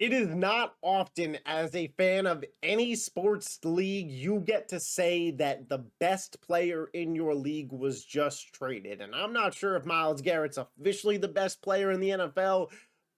It is not often, as a fan of any sports league, you get to say that the best player in your league was just traded. And I'm not sure if Myles Garrett's officially the best player in the NFL,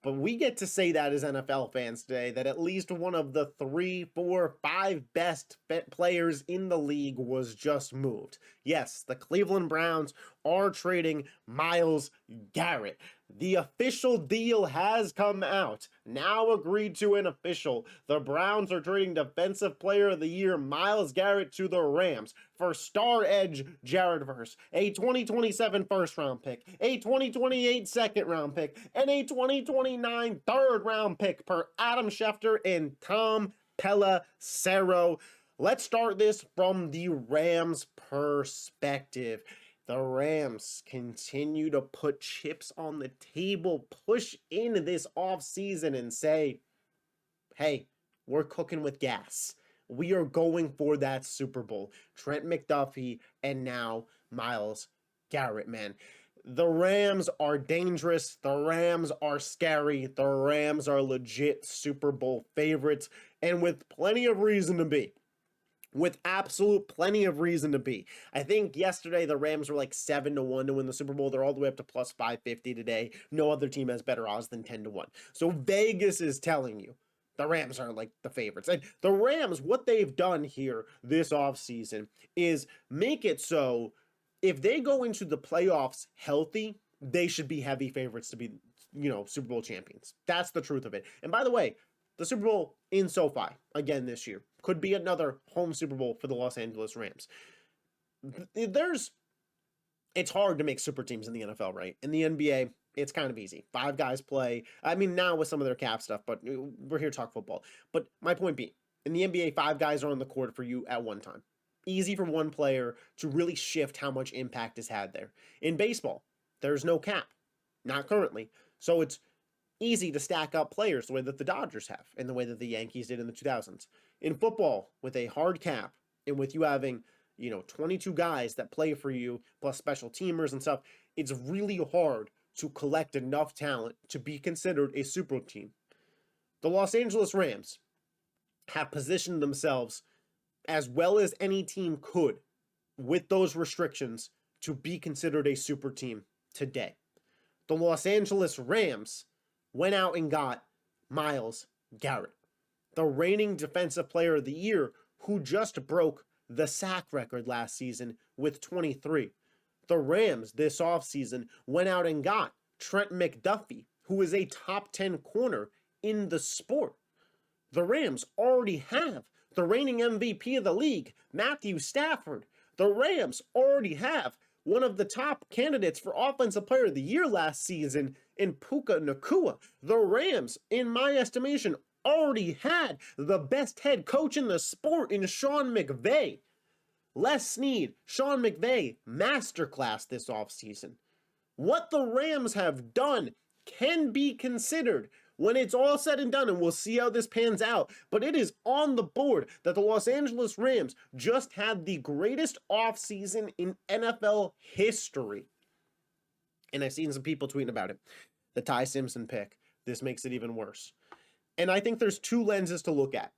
but we get to say that as NFL fans today, that at least one of the 3, 4, 5 best players in the league was just moved. Yes, the Cleveland Browns are trading Myles Garrett. The official deal has come out. Now agreed to and official. The Browns are trading Defensive Player of the Year Myles Garrett to the Rams for star edge Jared Verse, a 2027 first round pick, a 2028 second round pick, and a 2029 third round pick per Adam Schefter and Tom Pelissero. Let's start this from the Rams' perspective. The Rams continue to put chips on the table, push into this offseason and say, hey, we're cooking with gas. We are going for that Super Bowl. Trent McDuffie and now Myles Garrett, man. The Rams are dangerous. The Rams are scary. The Rams are legit Super Bowl favorites, and with plenty of reason to be. With absolute plenty of reason to be. I think yesterday the Rams were like 7-1 to win the Super Bowl. They're all the way up to plus 550 today. No other team has better odds than 10-1. So Vegas is telling you the Rams are like the favorites. And the Rams, what they've done here this offseason is make it so if they go into the playoffs healthy, they should be heavy favorites to be, Super Bowl champions. That's the truth of it. And by the way, the Super Bowl in SoFi again this year could be another home Super Bowl for the Los Angeles Rams. It's hard to make super teams in the NFL, right? In the NBA, it's kind of easy. 5 guys play. I mean, now with some of their cap stuff, but we're here to talk football. But my point being, in the NBA, 5 guys are on the court for you at one time. Easy for one player to really shift how much impact is had there. In baseball, there's no cap. Not currently. So it's easy to stack up players the way that the Dodgers have and the way that the Yankees did in the 2000s. In football, with a hard cap and with you having, 22 guys that play for you plus special teamers and stuff, it's really hard to collect enough talent to be considered a super team. The Los Angeles Rams have positioned themselves as well as any team could with those restrictions to be considered a super team today. The Los Angeles Rams went out and got Myles Garrett, the reigning Defensive Player of the Year, who just broke the sack record last season with 23. The Rams this offseason went out and got Trent McDuffie, who is a top 10 corner in the sport. The Rams already have the reigning MVP of the league, Matthew Stafford. The Rams already have one of the top candidates for Offensive Player of the Year last season in Puka Nacua. The Rams, in my estimation, already had the best head coach in the sport in Sean McVay. Les Snead, Sean McVay, masterclass this offseason. What the Rams have done can be considered when it's all said and done, and we'll see how this pans out, but it is on the board that the Los Angeles Rams just had the greatest offseason in NFL history. And I've seen some people tweeting about it. The Ty Simpson pick. This makes it even worse. And I think there's 2 lenses to look at.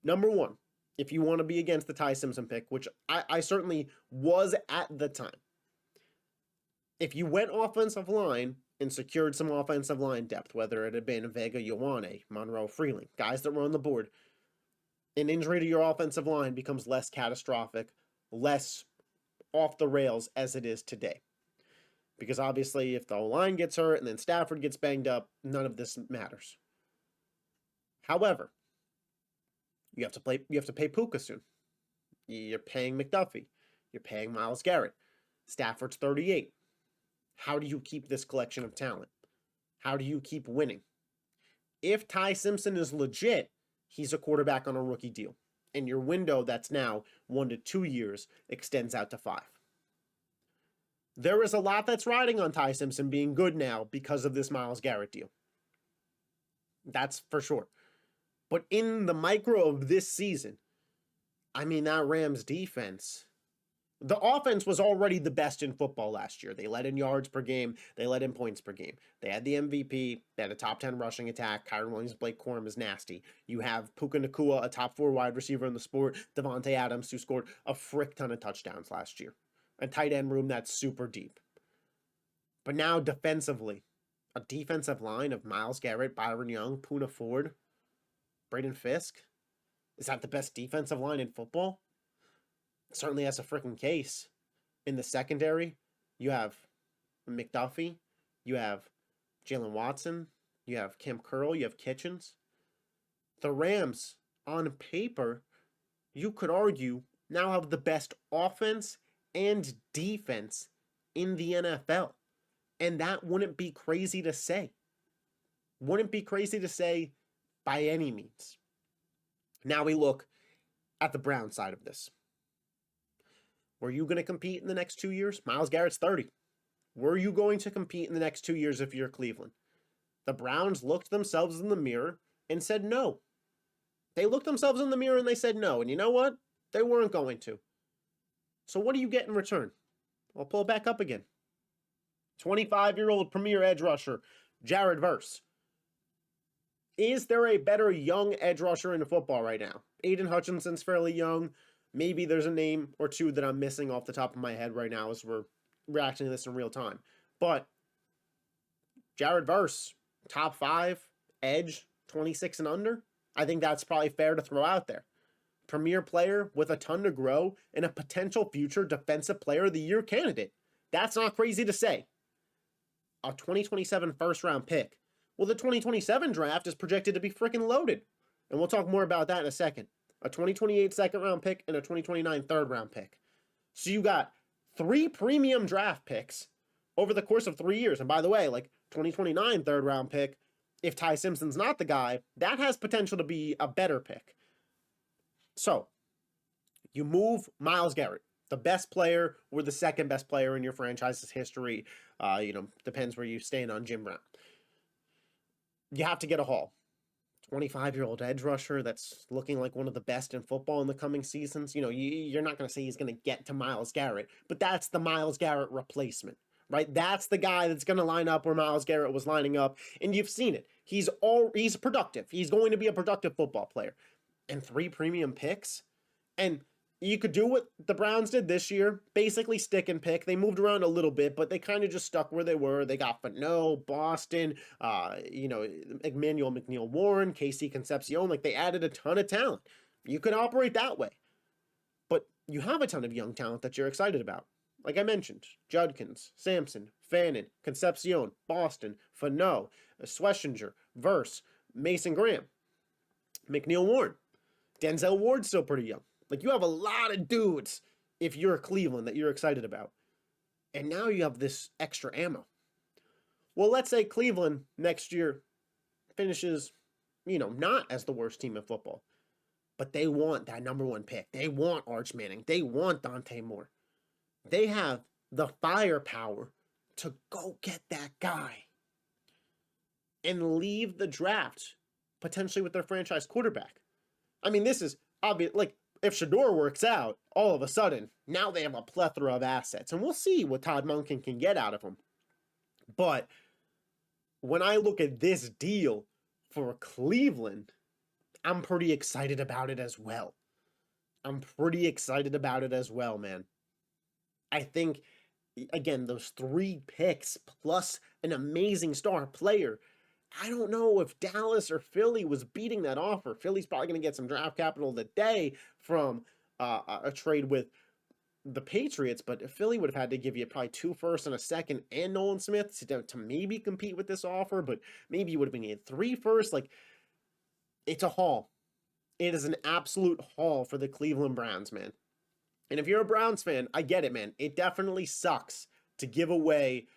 Number 1, if you want to be against the Ty Simpson pick, which I certainly was at the time. If you went offensive line and secured some offensive line depth, whether it had been Vega Ioane, Monroe Freeling, guys that were on the board, an injury to your offensive line becomes less catastrophic, less off the rails as it is today. Because obviously if the line gets hurt and then Stafford gets banged up, none of this matters. However, you have to pay Puka soon. You're paying McDuffie. You're paying Myles Garrett. Stafford's 38. How do you keep this collection of talent? How do you keep winning? If Ty Simpson is legit, he's a quarterback on a rookie deal. And your window that's now 1 to 2 years extends out to 5. There is a lot that's riding on Ty Simpson being good now because of this Myles Garrett deal. That's for sure. But in the micro of this season, I mean, that Rams defense, The offense was already the best in football last year. They led in yards per game. They led in points per game. They had the MVP. They had a top 10 rushing attack. Kyron Williams, Blake Corum is nasty. You have Puka Nacua, a top 4 wide receiver in the sport. Devontae Adams, who scored a frick ton of touchdowns last year. A tight end room that's super deep. But now defensively, a defensive line of Myles Garrett, Byron Young, Poona Ford, Braden Fisk. Is that the best defensive line in football? It certainly has a freaking case. In the secondary, you have McDuffie, you have Jalen Watson, you have Kim Curl, you have Kitchens. The Rams, on paper, you could argue, now have the best offense and defense in the NFL. And that wouldn't be crazy to say. Wouldn't be crazy to say by any means. Now we look at the Brown side of this. Were you going to compete in the next 2 years? Myles Garrett's 30. Were you going to compete in the next 2 years if you're Cleveland? The Browns looked themselves in the mirror and said no. They looked themselves in the mirror and they said no. And you know what? They weren't going to. So what do you get in return? I'll pull it back up again. 25-year-old premier edge rusher, Jared Verse. Is there a better young edge rusher in football right now? Aiden Hutchinson's fairly young. Maybe there's a name or two that I'm missing off the top of my head right now as we're reacting to this in real time. But Jared Verse, top 5, edge, 26 and under. I think that's probably fair to throw out there. Premier player with a ton to grow and a potential future defensive player of the year candidate. That's not crazy to say. A 2027 first round pick. Well, the 2027 draft is projected to be freaking loaded. And we'll talk more about that in a second. A 2028 second round pick and a 2029 third round pick. So you got 3 premium draft picks over the course of 3 years. And by the way, like 2029 third round pick, if Ty Simpson's not the guy, that has potential to be a better pick. So you move Myles Garrett, the best player or the second best player in your franchise's history. Depends where you stand on Jim Brown. You have to get a haul. 25-year-old edge rusher that's looking like one of the best in football in the coming seasons. You're not going to say he's going to get to Myles Garrett, but that's the Myles Garrett replacement, right? That's the guy that's going to line up where Myles Garrett was lining up, and you've seen it. He's productive. He's going to be a productive football player. And 3 premium picks, and you could do what the Browns did this year, basically stick and pick. They moved around a little bit, but they kind of just stuck where they were. They got Fano, Boston, Emmanuel McNeil Warren, KC Concepcion. Like, they added a ton of talent. You could operate that way. But you have a ton of young talent that you're excited about. Like I mentioned, Judkins, Sampson, Fannin, Concepcion, Boston, Fano, Schlesinger, Verse, Mason Graham, McNeil Warren. Denzel Ward's still pretty young. Like, you have a lot of dudes, if you're Cleveland, that you're excited about. And now you have this extra ammo. Well, let's say Cleveland next year finishes, not as the worst team in football. But they want that number 1 pick. They want Arch Manning. They want Dante Moore. They have the firepower to go get that guy. And leave the draft potentially with their franchise quarterback. I mean, this is obvious. Like, if Shedeur works out, all of a sudden, now they have a plethora of assets. And we'll see what Todd Monken can get out of them. But when I look at this deal for Cleveland, I'm pretty excited about it as well. Man. I think, again, those 3 picks plus an amazing star player. I don't know if Dallas or Philly was beating that offer. Philly's probably going to get some draft capital today from a trade with the Patriots, but Philly would have had to give you probably 2 firsts and a second and Nolan Smith to maybe compete with this offer, but maybe you would have been getting 3 firsts. Like, it's a haul. It is an absolute haul for the Cleveland Browns, man. And if you're a Browns fan, I get it, man. It definitely sucks to give away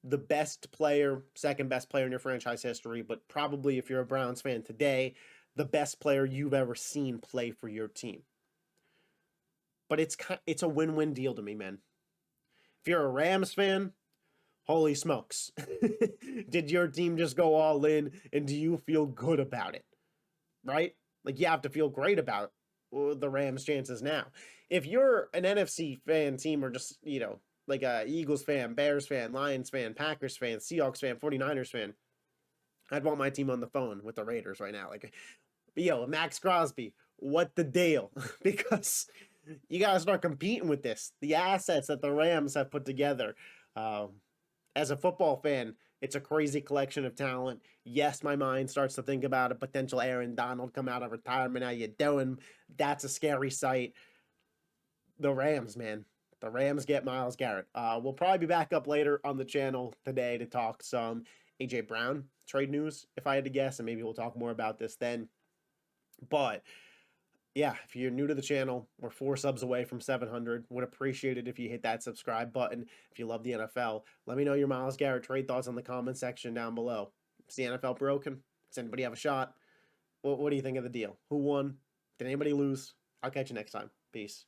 the best player, second best player in your franchise history, but probably if you're a Browns fan today, the best player you've ever seen play for your team. But it's a win-win deal to me, man. If you're a Rams fan, holy smokes. Did your team just go all in, and do you feel good about it? Right? Like, you have to feel great about the Rams' chances now. If you're an NFC fan team or just, like a Eagles fan, Bears fan, Lions fan, Packers fan, Seahawks fan, 49ers fan, I'd want my team on the phone with the Raiders right now. Like, yo, Max Crosby, what the deal? Because you got to start competing with this. The assets that the Rams have put together. Um, as a football fan, it's a crazy collection of talent. Yes, my mind starts to think about a potential Aaron Donald come out of retirement. How you doing? That's a scary sight. The Rams, man. The Rams get Myles Garrett. We'll probably be back up later on the channel today to talk some AJ Brown trade news, if I had to guess, and maybe we'll talk more about this then. But yeah, if you're new to the channel, we're 4 subs away from 700. Would appreciate it if you hit that subscribe button. If you love the NFL, let me know your Myles Garrett trade thoughts in the comment section down below. Is the NFL broken? Does anybody have a shot? What do you think of the deal? Who won? Did anybody lose? I'll catch you next time. Peace.